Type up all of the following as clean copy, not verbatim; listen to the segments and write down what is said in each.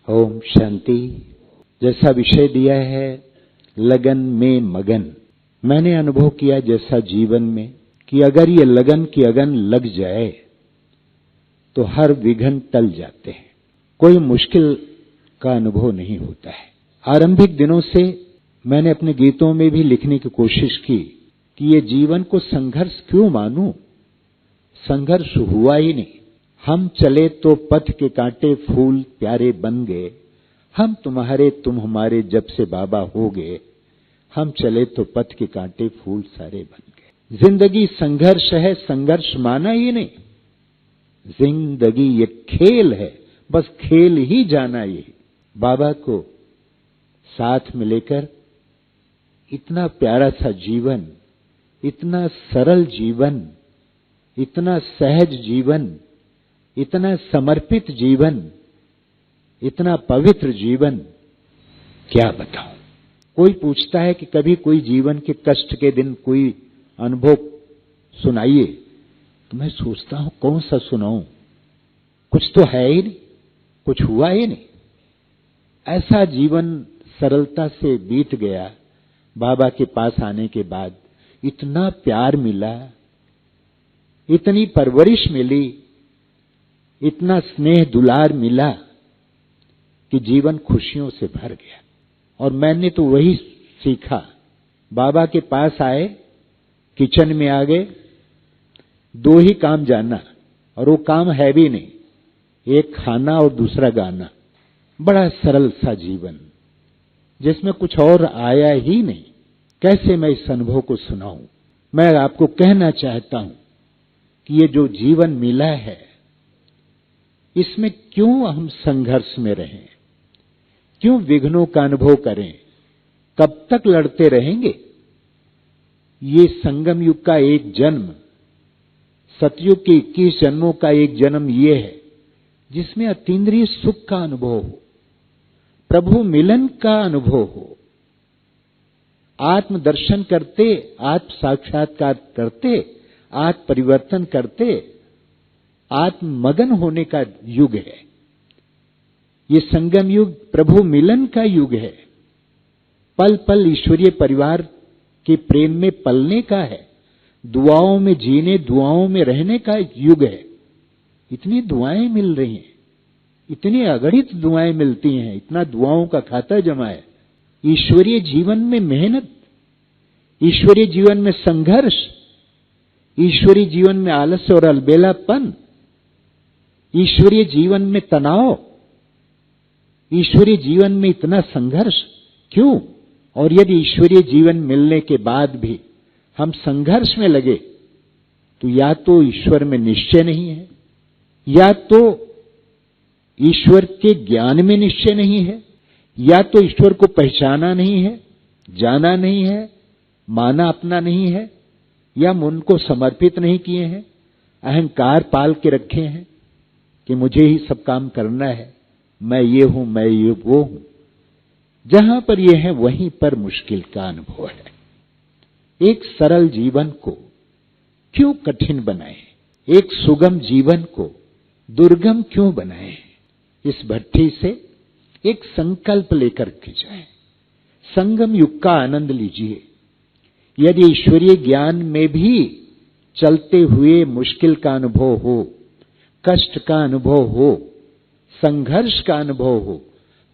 ओम शांति। जैसा विषय दिया है लगन में मगन, मैंने अनुभव किया जैसा जीवन में कि अगर ये लगन की अगन लग जाए तो हर विघ्न टल जाते हैं, कोई मुश्किल का अनुभव नहीं होता है। आरंभिक दिनों से मैंने अपने गीतों में भी लिखने की कोशिश की कि ये जीवन को संघर्ष क्यों मानूं। संघर्ष हुआ ही नहीं। हम चले तो पथ के कांटे फूल प्यारे बन गए, हम तुम्हारे तुम हमारे जब से बाबा हो गए, हम चले तो पथ के कांटे फूल सारे बन गए। जिंदगी संघर्ष है, संघर्ष माना ही नहीं। जिंदगी ये खेल है, बस खेल ही जाना ये। बाबा को साथ में लेकर इतना प्यारा सा जीवन, इतना सरल जीवन, इतना सहज जीवन, इतना समर्पित जीवन, इतना पवित्र जीवन, क्या बताऊं। कोई पूछता है कि कभी कोई जीवन के कष्ट के दिन कोई अनुभव सुनाइए, तो मैं सोचता हूं कौन सा सुनाऊं। कुछ तो है ही नहीं, कुछ हुआ ही नहीं। ऐसा जीवन सरलता से बीत गया। बाबा के पास आने के बाद इतना प्यार मिला, इतनी परवरिश मिली, इतना स्नेह दुलार मिला कि जीवन खुशियों से भर गया। और मैंने तो वही सीखा। बाबा के पास आए, किचन में आ गए, दो ही काम जाना, और वो काम है भी नहीं, एक खाना और दूसरा गाना। बड़ा सरल सा जीवन जिसमें कुछ और आया ही नहीं। कैसे मैं इस अनुभव को सुनाऊं। मैं आपको कहना चाहता हूं कि ये जो जीवन मिला है, इसमें क्यों हम संघर्ष में रहें, क्यों विघ्नों का अनुभव करें, कब तक लड़ते रहेंगे। ये संगम युग का एक जन्म, सतयुग के 21 जन्मों का एक जन्म ये है जिसमें अतीन्द्रिय सुख का अनुभव हो, प्रभु मिलन का अनुभव हो, आत्म दर्शन करते, आत्म साक्षात्कार करते, आत्म परिवर्तन करते, आत्म मगन होने का युग है। ये संगम युग प्रभु मिलन का युग है। पल पल ईश्वरीय परिवार के प्रेम में पलने का है। दुआओं में जीने, दुआओं में रहने का युग है। इतनी दुआएं मिल रही हैं, इतनी अगणित दुआएं मिलती हैं, इतना दुआओं का खाता जमा है। ईश्वरीय जीवन में मेहनत, ईश्वरीय जीवन में संघर्ष, ईश्वरीय जीवन में आलस्य और अलबेलापन, ईश्वरीय जीवन में तनाव, ईश्वरीय जीवन में इतना संघर्ष क्यों। और यदि ईश्वरीय जीवन मिलने के बाद भी हम संघर्ष में लगे तो या तो ईश्वर में निश्चय नहीं है, या तो ईश्वर के ज्ञान में निश्चय नहीं है, या तो ईश्वर को पहचाना नहीं है, जाना नहीं है, माना अपना नहीं है, या मन को समर्पित नहीं किए हैं, अहंकार पाल के रखे हैं कि मुझे ही सब काम करना है, मैं ये हूं, मैं ये वो हूं। जहां पर ये है वहीं पर मुश्किल का अनुभव है। एक सरल जीवन को क्यों कठिन बनाए, एक सुगम जीवन को दुर्गम क्यों बनाए। इस भट्ठी से एक संकल्प लेकर के जाए, संगम युग का आनंद लीजिए। यदि ईश्वरीय ज्ञान में भी चलते हुए मुश्किल का अनुभव हो, कष्ट का अनुभव हो, संघर्ष का अनुभव हो,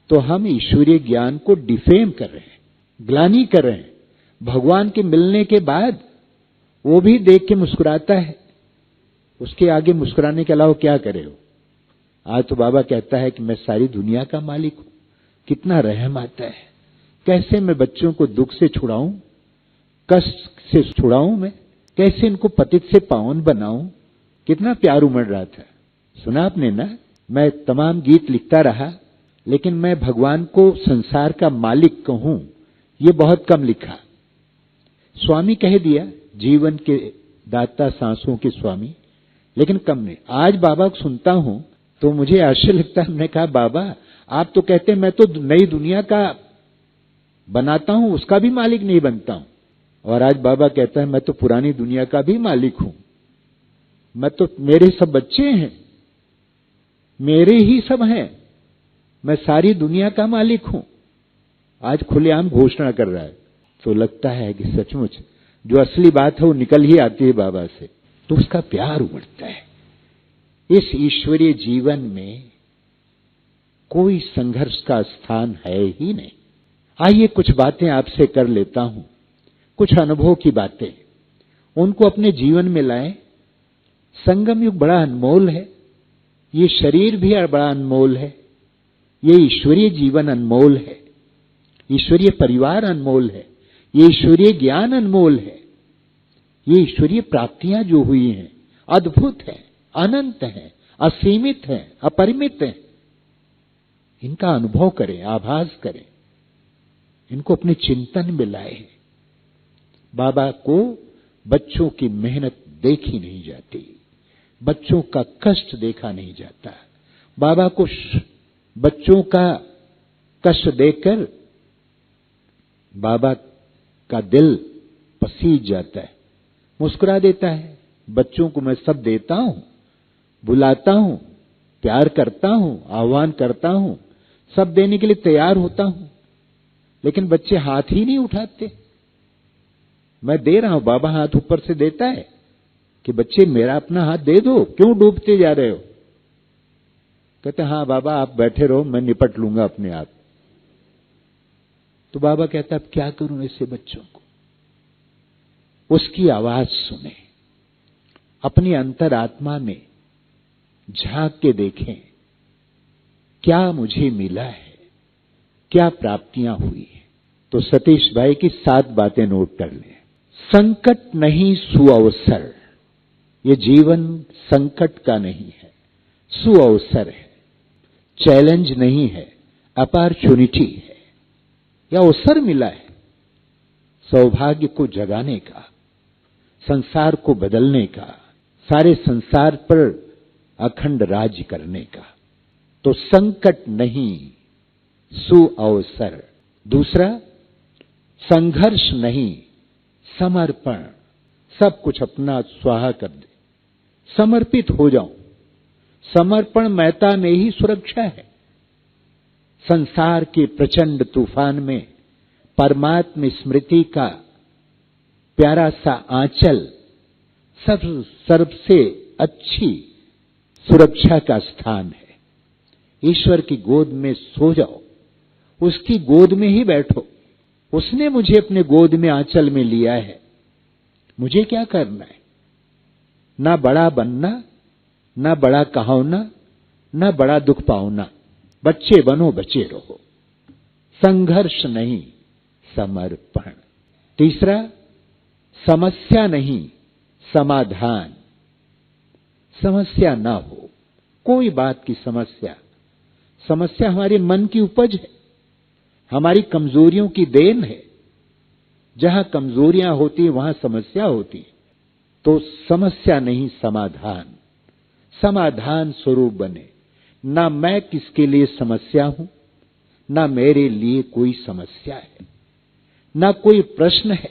तो हम ईश्वरीय ज्ञान को डिफेम कर रहे हैं, ग्लानि कर रहे हैं। भगवान के मिलने के बाद वो भी देख के मुस्कुराता है, उसके आगे मुस्कुराने के अलावा क्या करे हो। आज तो बाबा कहता है कि मैं सारी दुनिया का मालिक हूं। कितना रहम आता है। कैसे मैं बच्चों को दुख से छुड़ाऊं, कष्ट से छुड़ाऊं, मैं कैसे इनको पतित से पावन बनाऊं। कितना प्यार उमड़ रहा था। सुना आपने ना। मैं तमाम गीत लिखता रहा, लेकिन मैं भगवान को संसार का मालिक कहूं ये बहुत कम लिखा। स्वामी कह दिया, जीवन के दाता, सांसों के स्वामी, लेकिन कम नहीं। आज बाबा को सुनता हूं तो मुझे आश्चर्य लगता है। हमने कहा बाबा आप तो कहते हैं मैं तो नई दुनिया का बनाता हूं, उसका भी मालिक नहीं बनता हूं। और आज बाबा कहता है मैं तो पुरानी दुनिया का भी मालिक हूं। मैं तो, मेरे सब बच्चे हैं, मेरे ही सब हैं। मैं सारी दुनिया का मालिक हूं, आज खुलेआम घोषणा कर रहा है। तो लगता है कि सचमुच जो असली बात है वो निकल ही आती है बाबा से, तो उसका प्यार उमड़ता है। इस ईश्वरीय जीवन में कोई संघर्ष का स्थान है ही नहीं। आइए कुछ बातें आपसे कर लेता हूं, कुछ अनुभव की बातें, उनको अपने जीवन में लाएं। संगम युग बड़ा अनमोल है, ये शरीर भी बड़ा अनमोल है, ये ईश्वरीय जीवन अनमोल है, ईश्वरीय परिवार अनमोल है, ये ईश्वरीय ज्ञान अनमोल है, ये ईश्वरीय प्राप्तियां जो हुई हैं अद्भुत हैं, अनंत हैं, असीमित हैं, अपरिमित हैं। इनका अनुभव करें, आभास करें, इनको अपने चिंतन में लाए। बाबा को बच्चों की मेहनत देखी नहीं जाती, बच्चों का कष्ट देखा नहीं जाता। बाबा को बच्चों का कष्ट देखकर बाबा का दिल पसीज जाता है, मुस्कुरा देता है। बच्चों को मैं सब देता हूं, बुलाता हूं, प्यार करता हूं, आह्वान करता हूं, सब देने के लिए तैयार होता हूं, लेकिन बच्चे हाथ ही नहीं उठाते। मैं दे रहा हूं, बाबा हाथ ऊपर से देता है कि बच्चे मेरा अपना हाथ दे दो, क्यों डूबते जा रहे हो? कहते हाँ बाबा आप बैठे रहो, मैं निपट लूंगा अपने आप। तो बाबा कहता अब क्या करूं ऐसे बच्चों को? उसकी आवाज सुने, अपनी अंतरात्मा में झांक के देखें, क्या मुझे मिला है, क्या प्राप्तियां हुई है। तो सतीश भाई की 7 बातें नोट कर लें। संकट नहीं सुअवसर, ये जीवन संकट का नहीं है, सुअवसर है। चैलेंज नहीं है, अपॉर्चुनिटी है, यह अवसर मिला है सौभाग्य को जगाने का, संसार को बदलने का, सारे संसार पर अखंड राज्य करने का। तो संकट नहीं सुअवसर। दूसरा, संघर्ष नहीं समर्पण, सब कुछ अपना स्वाहा कर दे, समर्पित हो जाऊं। समर्पण महता में ही सुरक्षा है। संसार के प्रचंड तूफान में परमात्म स्मृति का प्यारा सा आंचल सबसे अच्छी सुरक्षा का स्थान है। ईश्वर की गोद में सो जाओ, उसकी गोद में ही बैठो। उसने मुझे अपने गोद में आंचल में लिया है, मुझे क्या करना है? ना बड़ा बनना, ना बड़ा कहावना, ना बड़ा दुख पाओना। बच्चे बनो, बचे रहो। संघर्ष नहीं समर्पण। तीसरा, समस्या नहीं समाधान। समस्या ना हो, कोई बात की समस्या। समस्या हमारे मन की उपज है, हमारी कमजोरियों की देन है। जहां कमजोरियां होती वहां समस्या होती है। तो समस्या नहीं समाधान। समाधान स्वरूप बने। ना मैं किसके लिए समस्या हूं, ना मेरे लिए कोई समस्या है, ना कोई प्रश्न है।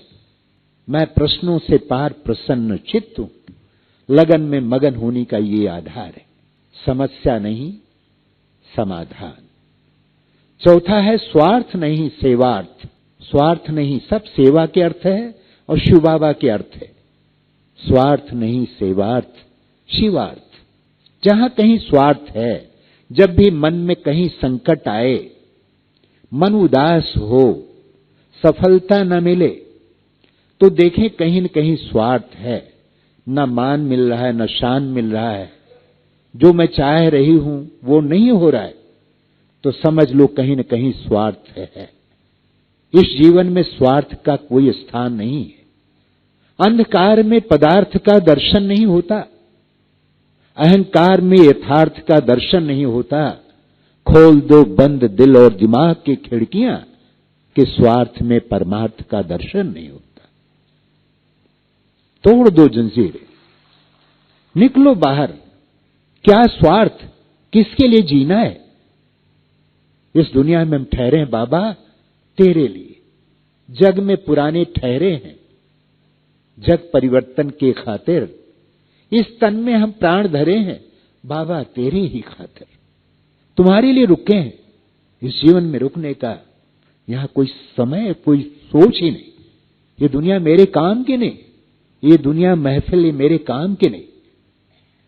मैं प्रश्नों से पार प्रसन्न चित्त हूं। लगन में मगन होने का ये आधार है। समस्या नहीं समाधान। चौथा है स्वार्थ नहीं सेवार्थ। स्वार्थ नहीं, सब सेवा के अर्थ है और शिव बाबा के अर्थ है। स्वार्थ नहीं सेवार्थ, शिवार्थ। जहां कहीं स्वार्थ है, जब भी मन में कहीं संकट आए, मन उदास हो, सफलता न मिले, तो देखें कहीं न कहीं स्वार्थ है। न मान मिल रहा है, न शान मिल रहा है, जो मैं चाह रही हूं वो नहीं हो रहा है, तो समझ लो कहीं न कहीं स्वार्थ है। इस जीवन में स्वार्थ का कोई स्थान नहीं है। अंधकार में पदार्थ का दर्शन नहीं होता, अहंकार में यथार्थ का दर्शन नहीं होता। खोल दो बंद दिल और दिमाग की खिड़कियां कि स्वार्थ में परमार्थ का दर्शन नहीं होता। तोड़ दो जंजीरें, निकलो बाहर। क्या स्वार्थ, किसके लिए जीना है? इस दुनिया में हम ठहरे हैं बाबा तेरे लिए। जग में पुराने ठहरे हैं, जग परिवर्तन के खातिर। इस तन में हम प्राण धरे हैं बाबा तेरे ही खातिर। तुम्हारे लिए रुके हैं, इस जीवन में रुकने का यहां कोई समय, कोई सोच ही नहीं। ये दुनिया मेरे काम की नहीं, ये दुनिया महफिल ये मेरे काम की नहीं।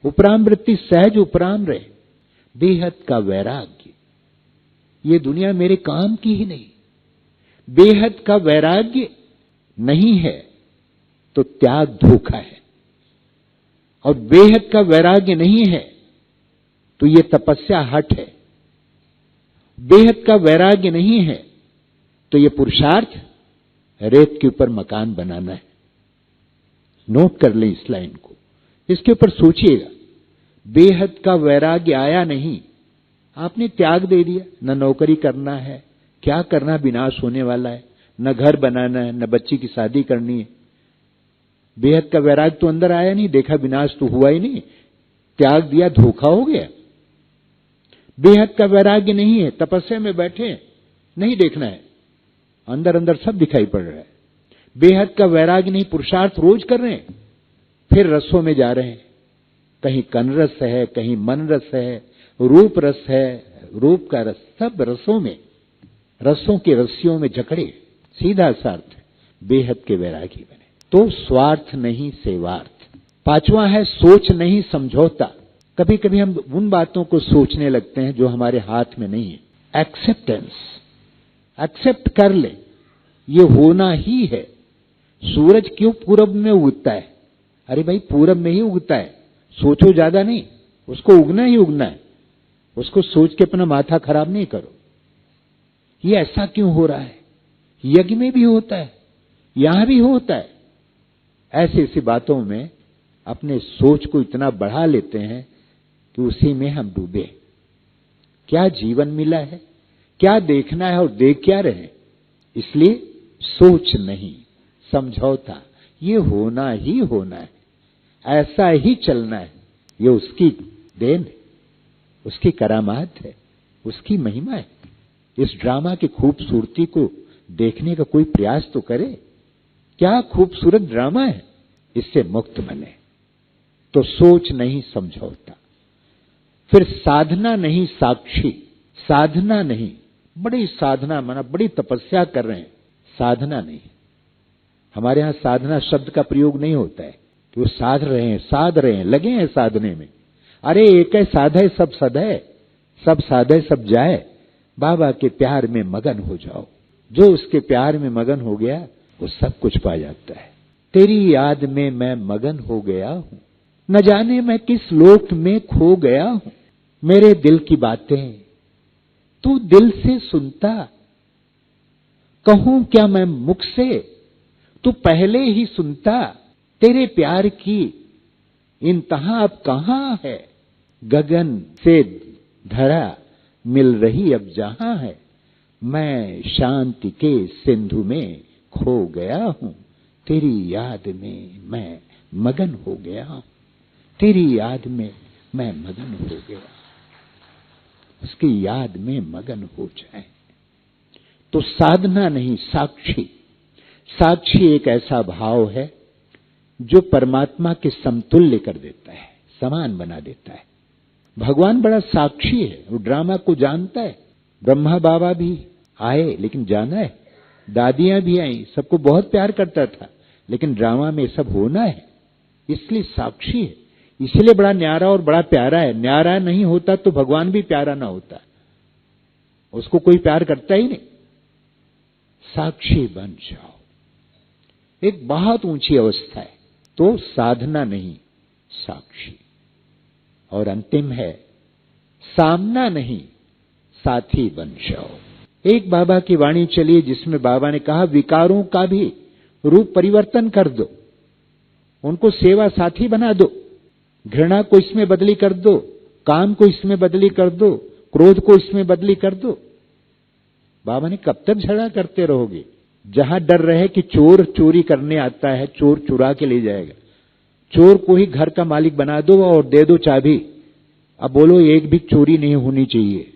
उपराम वृत्ति सहज उपराम रहे, बेहद का वैराग्य, ये दुनिया मेरे काम की ही नहीं। बेहद का वैराग्य नहीं है तो त्याग धोखा है, और बेहद का वैराग्य नहीं है तो ये तपस्या हठ है। बेहद का वैराग्य नहीं है तो ये पुरुषार्थ रेत के ऊपर मकान बनाना है। नोट कर लें इस लाइन को, इसके ऊपर सोचिएगा। बेहद का वैराग्य आया नहीं, आपने त्याग दे दिया, न नौकरी करना है, क्या करना, विनाश होने वाला है, न घर बनाना है, न बच्ची की शादी करनी है। बेहद का वैराग्य तो अंदर आया नहीं, देखा विनाश तो हुआ ही नहीं, त्याग दिया, धोखा हो गया। बेहद का वैराग्य नहीं है, तपस्या में बैठे, नहीं देखना है, अंदर अंदर सब दिखाई पड़ रहा है। बेहद का वैराग्य नहीं, पुरुषार्थ रोज कर रहे हैं, फिर रसों में जा रहे हैं, कहीं कन रस है, कहीं मन रस है, रूप रस है, रूप का रस, सब रसों में, रसों के रस्सियों में जकड़े, सीधा सा अर्थ है, बेहद के वैरागी बने। तो स्वार्थ नहीं सेवार्थ। पांचवा है सोच नहीं समझौता। कभी कभी हम उन बातों को सोचने लगते हैं जो हमारे हाथ में नहीं है। एक्सेप्टेंस, एक्सेप्ट कर ले, ये होना ही है। सूरज क्यों पूरब में उगता है? अरे भाई पूरब में ही उगता है, सोचो ज्यादा नहीं, उसको उगना ही उगना है, उसको सोच के अपना माथा खराब नहीं करो। ये ऐसा क्यों हो रहा है? यज्ञ में भी होता है, यहां भी होता है। ऐसी ऐसी बातों में अपने सोच को इतना बढ़ा लेते हैं कि उसी में हम डूबे। क्या जीवन मिला है, क्या देखना है और देख क्या रहे? इसलिए सोच नहीं समझौता, ये होना ही होना है, ऐसा ही चलना है। ये उसकी देन है, उसकी करामात है, उसकी महिमा है। इस ड्रामा की खूबसूरती को देखने का कोई प्रयास तो करे। क्या खूबसूरत ड्रामा है, इससे मुक्त बने। तो सोच नहीं समझौता। फिर साधना नहीं साक्षी। साधना नहीं, बड़ी साधना माना बड़ी तपस्या कर रहे हैं, साधना नहीं। हमारे यहां साधना शब्द का प्रयोग नहीं होता है कि वो साध रहे हैं, साध रहे हैं, लगे हैं साधने में। अरे एक है साधे सब सधे, सब साधे सब जाए। बाबा के प्यार में मगन हो जाओ। जो उसके प्यार में मगन हो गया वो सब कुछ पा जाता है। तेरी याद में मैं मगन हो गया हूं, न जाने मैं किस लोक में खो गया हूं। मेरे दिल की बातें तू दिल से सुनता, कहूं क्या मैं मुख से, तू पहले ही सुनता। तेरे प्यार की इंतहा अब कहां है, गगन से धरा मिल रही अब जहां है। मैं शांति के सिंधु में खो गया हूं, तेरी याद में मैं मगन हो गया हूं। तेरी याद में मैं मगन हो गया, उसकी याद में मगन हो जाए। तो साधना नहीं साक्षी। साक्षी एक ऐसा भाव है जो परमात्मा के समतुल्य कर देता है, समान बना देता है। भगवान बड़ा साक्षी है, वो ड्रामा को जानता है। ब्रह्मा बाबा भी आए लेकिन जाना है, दादियां भी आई, सबको बहुत प्यार करता था, लेकिन ड्रामा में सब होना है, इसलिए साक्षी है। इसलिए बड़ा न्यारा और बड़ा प्यारा है। न्यारा नहीं होता तो भगवान भी प्यारा ना होता, उसको कोई प्यार करता ही नहीं। साक्षी बन जाओ, एक बहुत ऊंची अवस्था है। तो साधना नहीं साक्षी। और अंतिम है सामना नहीं साथी बन जाओ। एक बाबा की वाणी चली जिसमें बाबा ने कहा विकारों का भी रूप परिवर्तन कर दो, उनको सेवा साथी बना दो। घृणा को इसमें बदली कर दो, काम को इसमें बदली कर दो, क्रोध को इसमें बदली कर दो। बाबा ने कब तक झगड़ा करते रहोगे? जहां डर रहे कि चोर चोरी करने आता है, चोर चुरा के ले जाएगा, चोर को ही घर का मालिक बना दो और दे दो चाबी। अब बोलो एक भी चोरी नहीं होनी चाहिए,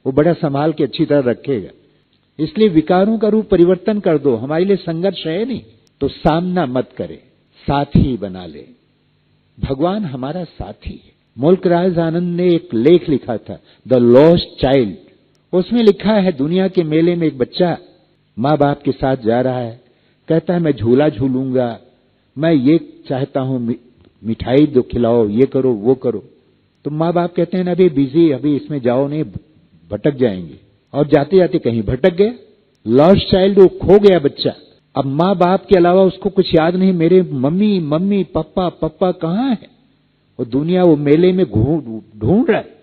वो बड़ा संभाल के अच्छी तरह रखेगा। इसलिए विकारों का रूप परिवर्तन कर दो। हमारे लिए संघर्ष है नहीं तो सामना मत करे, साथी बना ले। भगवान हमारा साथी है। मुल्क राज आनंद ने एक लेख लिखा था, द लॉस्ट चाइल्ड, उसमें लिखा है, दुनिया के मेले में एक बच्चा माँ बाप के साथ जा रहा है, कहता है मैं झूला झूलूंगा, मैं ये चाहता हूं, मिठाई दो, खिलाओ, ये करो वो करो। तो माँ बाप कहते हैं, अभी बिजी, अभी इसमें जाओ नहीं, भटक जाएंगे। और जाते जाते कहीं भटक गया, लॉस्ट चाइल्ड, वो खो गया बच्चा। अब माँ बाप के अलावा उसको कुछ याद नहीं, मेरे मम्मी मम्मी पापा पापा कहाँ है। वो दुनिया, वो मेले में ढूंढ रहा है।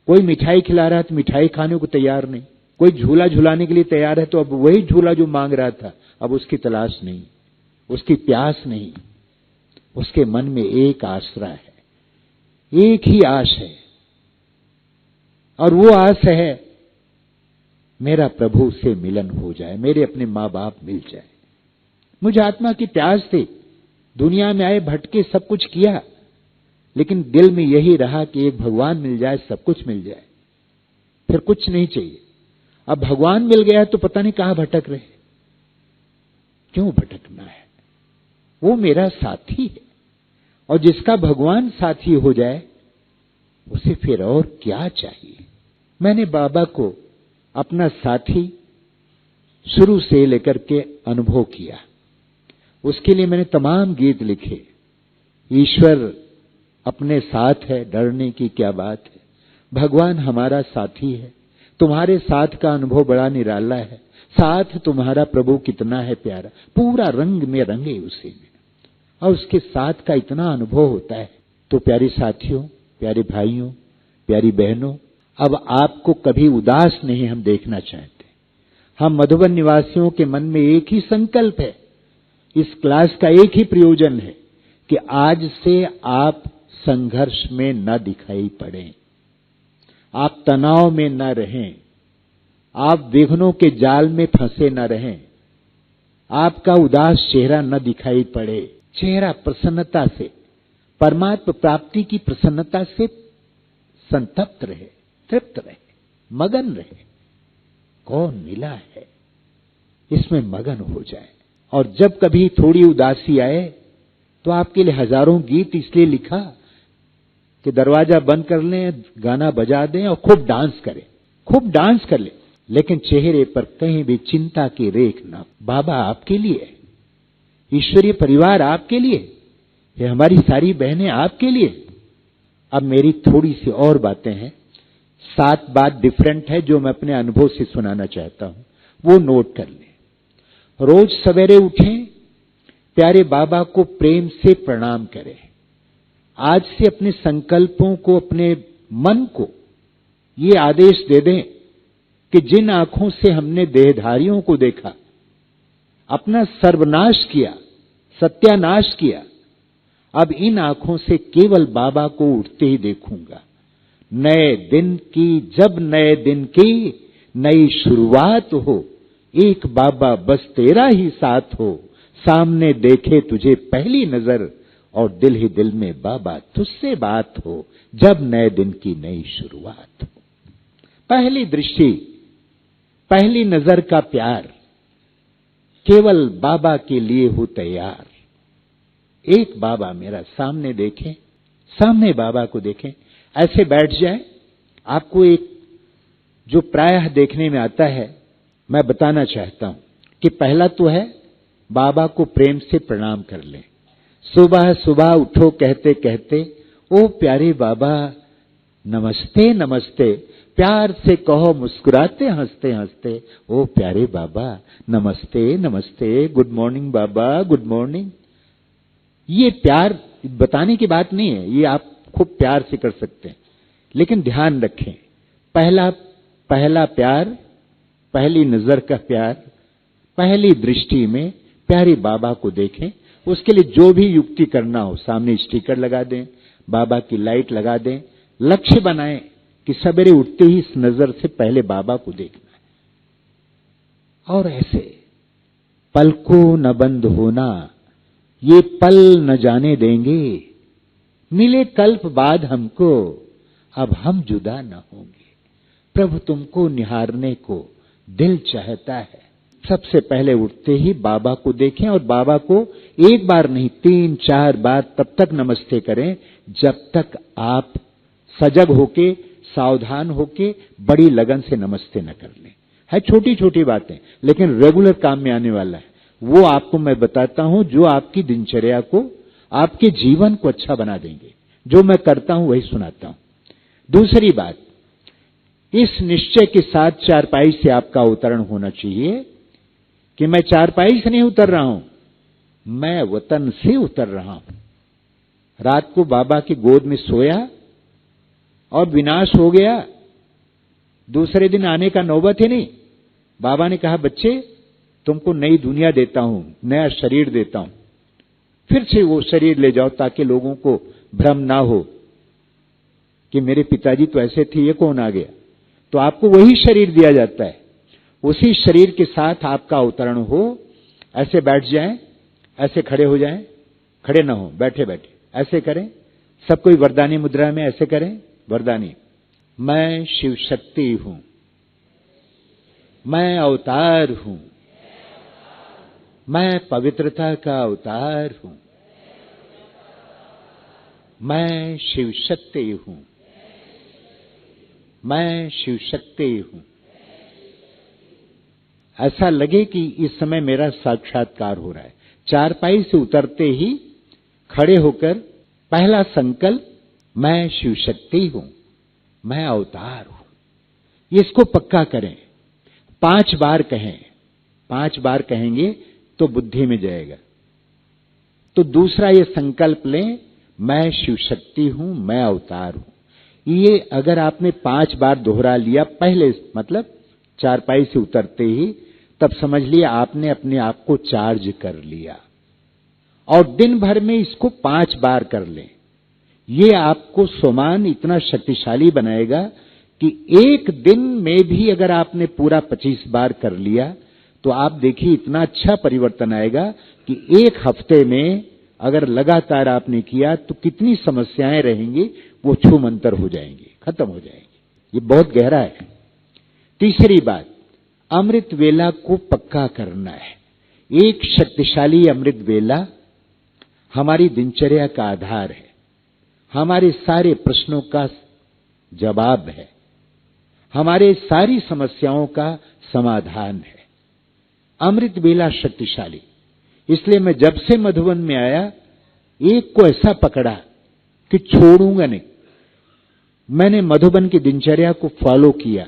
कोई मिठाई खिला रहा है तो मिठाई खाने को तैयार नहीं, कोई झूला झुलाने के लिए तैयार है तो अब वही झूला जो मांग रहा था, अब उसकी तलाश नहीं, उसकी प्यास नहीं। उसके मन में एक आसरा है, एक ही आश है, और वो आस है मेरा प्रभु से मिलन हो जाए, मेरे अपने माँ बाप मिल जाए। मुझे आत्मा की प्यास थी, दुनिया में आए, भटके, सब कुछ किया, लेकिन दिल में यही रहा कि एक भगवान मिल जाए, सब कुछ मिल जाए, फिर कुछ नहीं चाहिए। अब भगवान मिल गया तो पता नहीं कहां भटक रहे। क्यों भटकना है? वो मेरा साथी है, और जिसका भगवान साथी हो जाए उसे फिर और क्या चाहिए। मैंने बाबा को अपना साथी शुरू से लेकर के अनुभव किया। उसके लिए मैंने तमाम गीत लिखे। ईश्वर अपने साथ है, डरने की क्या बात है, भगवान हमारा साथी है, तुम्हारे साथ का अनुभव बड़ा निराला है, साथ तुम्हारा प्रभु कितना है प्यारा, पूरा रंग में रंगे उसी में, और उसके साथ का इतना अनुभव होता है। तो प्यारे साथियों, प्यारे भाइयों, प्यारी बहनों, अब आपको कभी उदास नहीं हम देखना चाहते। हम मधुबन निवासियों के मन में एक ही संकल्प है, इस क्लास का एक ही प्रयोजन है कि आज से आप संघर्ष में न दिखाई पड़ें, आप तनाव में न रहें, आप विघ्नों के जाल में फंसे न रहें, आपका उदास चेहरा न दिखाई पड़े, चेहरा प्रसन्नता से, परमात्मा प्राप्ति की प्रसन्नता से संतप्त रहे, तृप्त रहे, मगन रहे। कौन मिला है इसमें मगन हो जाए। और जब कभी थोड़ी उदासी आए तो आपके लिए हजारों गीत इसलिए लिखा कि दरवाजा बंद कर लें, गाना बजा दें और खूब डांस करें, खूब डांस कर लें, लेकिन चेहरे पर कहीं भी चिंता की रेख ना। बाबा आपके लिए, ईश्वरीय परिवार आपके लिए, ये हमारी सारी बहनें आपके लिए। अब मेरी थोड़ी सी और बातें हैं, 7 बात डिफरेंट है जो मैं अपने अनुभव से सुनाना चाहता हूं, वो नोट कर लें। रोज सवेरे उठें, प्यारे बाबा को प्रेम से प्रणाम करें। आज से अपने संकल्पों को, अपने मन को ये आदेश दे दें कि जिन आंखों से हमने देहधारियों को देखा, अपना सर्वनाश किया, सत्यानाश किया, अब इन आंखों से केवल बाबा को उठते ही देखूंगा। नए दिन की, जब नए दिन की नई शुरुआत हो, एक बाबा बस तेरा ही साथ हो, सामने देखे तुझे पहली नजर और दिल ही दिल में बाबा तुझसे बात हो, जब नए दिन की नई शुरुआत हो। पहली दृष्टि, पहली नजर का प्यार केवल बाबा के लिए हो तैयार। एक बाबा मेरा सामने देखें, सामने बाबा को देखें, ऐसे बैठ जाए। आपको एक जो प्रायः देखने में आता है, मैं बताना चाहता हूं कि पहला तो है बाबा को प्रेम से प्रणाम कर लें। सुबह सुबह उठो कहते कहते, ओ प्यारे बाबा नमस्ते नमस्ते, प्यार से कहो मुस्कुराते हंसते हंसते, ओ प्यारे बाबा नमस्ते नमस्ते, गुड मॉर्निंग बाबा, गुड मॉर्निंग। ये प्यार बताने की बात नहीं है, ये आप खूब प्यार से कर सकते हैं, लेकिन ध्यान रखें, पहला प्यार, पहली नजर का प्यार, पहली दृष्टि में प्यारे बाबा को देखें। उसके लिए जो भी युक्ति करना हो, सामने स्टिकर लगा दें, बाबा की लाइट लगा दें, लक्ष्य बनाएं कि सवेरे उठते ही इस नजर से पहले बाबा को देखना है। और ऐसे पलकों न बंद होना, ये पल न जाने देंगे, मिले कल्प बाद हमको, अब हम जुदा न होंगे। प्रभु तुमको निहारने को दिल चाहता है। सबसे पहले उठते ही बाबा को देखें, और बाबा को एक बार नहीं 3-4 बार तब तक नमस्ते करें जब तक आप सजग होके सावधान होके बड़ी लगन से नमस्ते न कर लें। है छोटी छोटी बातें, लेकिन रेगुलर काम में आने वाला है। वो आपको मैं बताता हूं जो आपकी दिनचर्या को, आपके जीवन को अच्छा बना देंगे। जो मैं करता हूं वही सुनाता हूं। दूसरी बात, इस निश्चय के साथ चारपाई से आपका अवतरण होना चाहिए कि मैं चारपाई से नहीं उतर रहा हूं, मैं वतन से उतर रहा हूं। रात को बाबा की गोद में सोया और विनाश हो गया, दूसरे दिन आने का नौबत ही नहीं। बाबा ने कहा, बच्चे तुमको नई दुनिया देता हूं, नया शरीर देता हूं, फिर से वो शरीर ले जाओ ताकि लोगों को भ्रम ना हो कि मेरे पिताजी तो ऐसे थे, ये कौन आ गया। तो आपको वही शरीर दिया जाता है, उसी शरीर के साथ आपका अवतरण हो। ऐसे बैठ जाएं, ऐसे खड़े हो जाएं, खड़े ना हो, बैठे बैठे ऐसे करें। सब कोई वरदानी मुद्रा में ऐसे करें। वरदानी, मैं शिव शक्ति हूं, मैं अवतार हूं, मैं पवित्रता का अवतार हूं, मैं शिव शक्ति हूं, मैं शिव शक्ति हूं। ऐसा लगे कि इस समय मेरा साक्षात्कार हो रहा है। चारपाई से उतरते ही खड़े होकर पहला संकल्प, मैं शिव शक्ति हूं, मैं अवतार हूं। इसको पक्का करें, 5 बार कहें। 5 बार कहेंगे तो बुद्धि में जाएगा। तो दूसरा ये संकल्प लें, मैं शिव शक्ति हूं, मैं अवतार हूं। ये अगर आपने 5 बार दोहरा लिया पहले, मतलब चारपाई से उतरते ही, तब समझ लिया आपने अपने आप को चार्ज कर लिया। और दिन भर में इसको 5 बार कर लें। ये आपको स्वमान इतना शक्तिशाली बनाएगा कि एक दिन में भी अगर आपने पूरा 25 बार कर लिया तो आप देखिए इतना अच्छा परिवर्तन आएगा कि एक हफ्ते में अगर लगातार आपने किया तो कितनी समस्याएं रहेंगी वो छूमंतर हो जाएंगी, खत्म हो जाएंगी। ये बहुत गहरा है। तीसरी बात, अमृत वेला को पक्का करना है। एक शक्तिशाली अमृत वेला हमारी दिनचर्या का आधार है, हमारे सारे प्रश्नों का जवाब है, हमारे सारी समस्याओं का समाधान है। अमृत वेला शक्तिशाली। इसलिए मैं जब से मधुबन में आया, एक को ऐसा पकड़ा कि छोड़ूंगा नहीं। मैंने मधुबन की दिनचर्या को फॉलो किया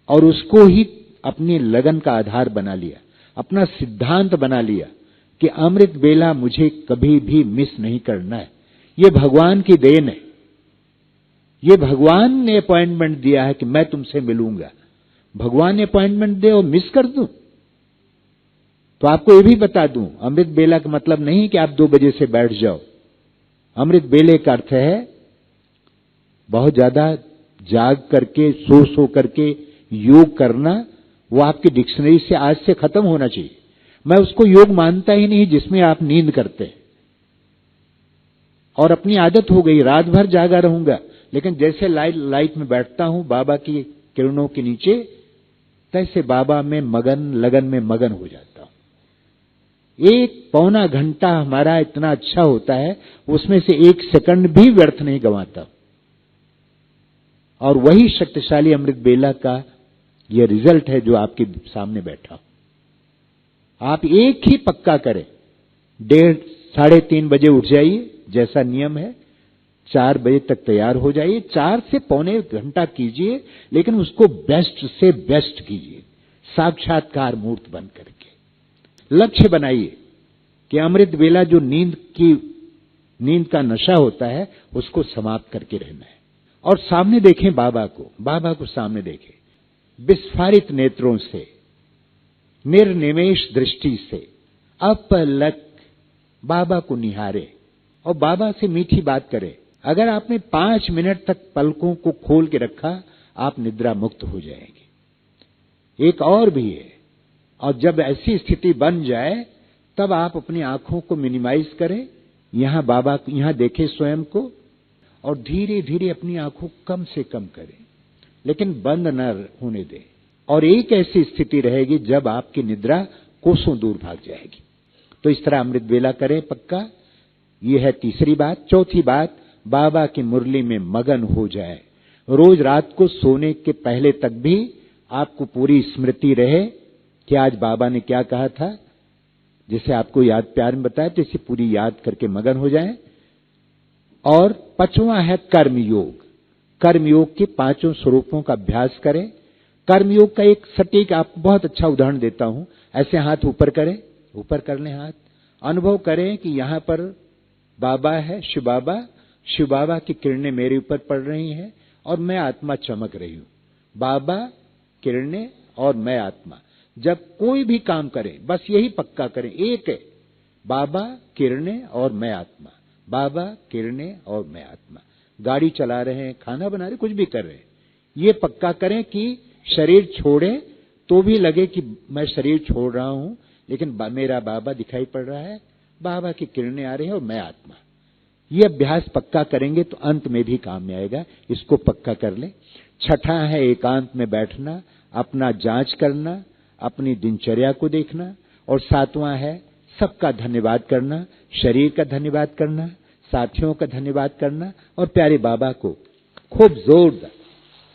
और उसको ही अपनी लगन का आधार बना लिया, अपना सिद्धांत बना लिया कि अमृत वेला मुझे कभी भी मिस नहीं करना है। ये भगवान की देन है। ये भगवान ने अपॉइंटमेंट दिया है कि मैं तुमसे मिलूंगा। भगवान ने अपॉइंटमेंट दे और मिस कर दूं? तो आपको ये भी बता दूं, अमृत बेला का मतलब नहीं कि आप 2 बजे से बैठ जाओ। अमृत बेले का अर्थ है बहुत ज्यादा जाग करके, सो करके योग करना। वो आपकी डिक्शनरी से आज से खत्म होना चाहिए। मैं उसको योग मानता ही नहीं जिसमें आप नींद करते हैं। और अपनी आदत हो गई, रात भर जागा रहूंगा, लेकिन जैसे लाइट में बैठता हूं बाबा की किरणों के नीचे, तैसे बाबा में मगन, लगन में मगन हो जाता हूं। 1-पौना घंटा हमारा इतना अच्छा होता है, उसमें से 1 सेकंड भी व्यर्थ नहीं गंवाता। और वही शक्तिशाली अमृत बेला का यह रिजल्ट है जो आपके सामने बैठा। आप एक ही पक्का करें, 3:30 बजे उठ जाइए जैसा नियम है, 4 बजे तक तैयार हो जाइए, 4 से पौने घंटा कीजिए, लेकिन उसको बेस्ट से बेस्ट कीजिए, साक्षात्कार मूर्त बन करके। लक्ष्य बनाइए कि अमृत वेला जो नींद का नशा होता है उसको समाप्त करके रहना है। और सामने देखें बाबा को सामने देखें, विस्फारित नेत्रों से, निर्निमेष दृष्टि से अपलक बाबा को निहारे और बाबा से मीठी बात करें। अगर आपने 5 मिनट तक पलकों को खोल के रखा, आप निद्रा मुक्त हो जाएंगे। एक और भी है, और जब ऐसी स्थिति बन जाए तब आप अपनी आंखों को मिनिमाइज करें, यहां बाबा यहां देखें स्वयं को, और धीरे धीरे अपनी आंखों कम से कम करें, लेकिन बंद न होने दें। और एक ऐसी स्थिति रहेगी जब आपकी निद्रा कोसों दूर भाग जाएगी। तो इस तरह अमृत वेला करें पक्का। यह है तीसरी बात। चौथी बात, बाबा की मुरली में मगन हो जाए। रोज रात को सोने के पहले तक भी आपको पूरी स्मृति रहे कि आज बाबा ने क्या कहा था, जिसे आपको याद प्यार में बताया, तो इसे पूरी याद करके मगन हो जाएं। और 5वां है कर्मयोग। कर्मयोग के 5 स्वरूपों का अभ्यास करें। कर्मयोग का एक सटीक आपको बहुत अच्छा उदाहरण देता हूं। ऐसे हाथ ऊपर करें, ऊपर कर लें हाथ, अनुभव करें कि यहां पर बाबा है, शिव बाबा की किरणें मेरे ऊपर पड़ रही हैं और मैं आत्मा चमक रही हूं। बाबा, किरणें और मैं आत्मा। जब कोई भी काम करें बस यही पक्का करें, एक है, बाबा, किरणें और मैं आत्मा, बाबा, किरणें और मैं आत्मा। गाड़ी चला रहे हैं, खाना बना रहे, कुछ भी कर रहे हैं, ये पक्का करें कि शरीर छोड़े तो भी लगे कि मैं शरीर छोड़ रहा हूं, लेकिन मेरा बाबा दिखाई पड़ रहा है, बाबा की किरणें आ रही है और मैं आत्मा। ये अभ्यास पक्का करेंगे तो अंत में भी काम में आएगा। इसको पक्का कर ले। 6ठा है एकांत में बैठना, अपना जांच करना, अपनी दिनचर्या को देखना। और 7वां है सबका धन्यवाद करना, शरीर का धन्यवाद करना, साथियों का धन्यवाद करना और प्यारे बाबा को खूब जोरदार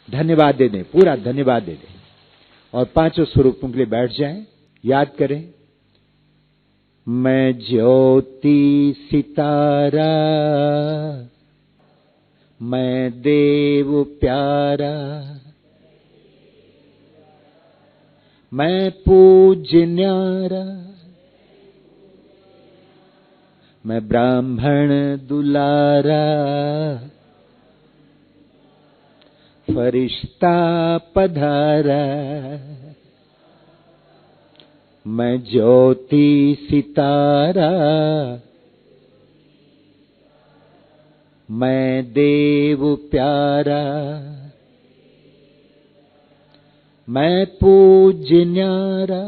धन्यवाद दे दें, पूरा धन्यवाद दे दें। और 5 स्वरूपों के लिए बैठ जाएं, याद करें। मैं ज्योति सितारा, मैं देव प्यारा, मैं पूज्य न्यारा, मैं ब्राह्मण दुलारा, फरिश्ता पधारा। मैं ज्योति सितारा, मैं देव प्यारा, मैं पूज्य न्यारा,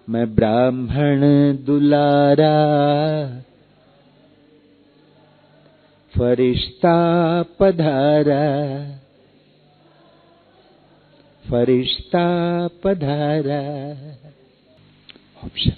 मैं ब्राह्मण दुलारा, फरिश्ता पधारा, फरिश्ता पधारा। ऑप्शन